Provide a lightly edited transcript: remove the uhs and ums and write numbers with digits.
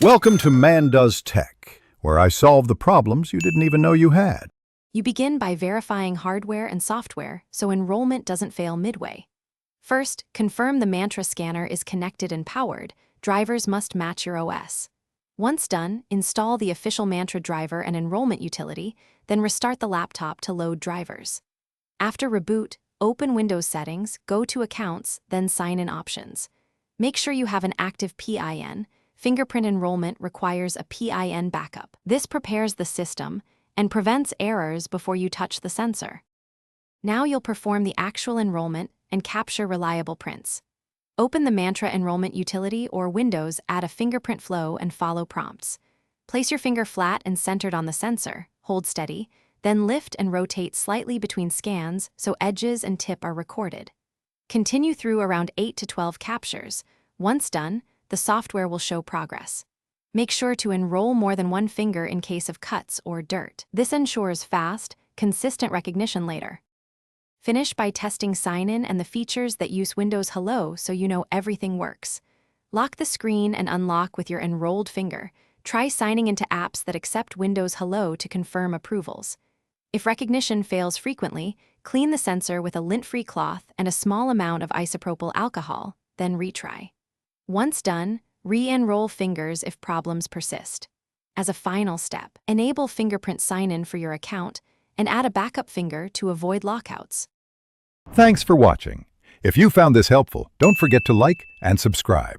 Welcome to Man Does Tech, where I solve the problems you didn't even know you had. You begin by verifying hardware and software so enrollment doesn't fail midway. First, confirm the Mantra scanner is connected and powered. Drivers must match your OS. Once done, install the official Mantra driver and enrollment utility, then restart the laptop to load drivers. After reboot, open Windows settings, go to Accounts, then Sign-in options. Make sure you have an active PIN. Fingerprint enrollment requires a PIN backup. This prepares the system and prevents errors before you touch the sensor. Now you'll perform the actual enrollment and capture reliable prints. Open the Mantra enrollment utility or Windows, add a fingerprint flow and follow prompts. Place your finger flat and centered on the sensor, hold steady, then lift and rotate slightly between scans so edges and tip are recorded. Continue through around 8 to 12 captures. Once done, the software will show progress. Make sure to enroll more than one finger in case of cuts or dirt. This ensures fast, consistent recognition later. Finish by testing sign-in and the features that use Windows Hello so you know everything works. Lock the screen and unlock with your enrolled finger. Try signing into apps that accept Windows Hello to confirm approvals. If recognition fails frequently, clean the sensor with a lint-free cloth and a small amount of isopropyl alcohol, then retry. Once done, re-enroll fingers if problems persist. As a final step, enable fingerprint sign-in for your account and add a backup finger to avoid lockouts. Thanks for watching. If you found this helpful, don't forget to like and subscribe.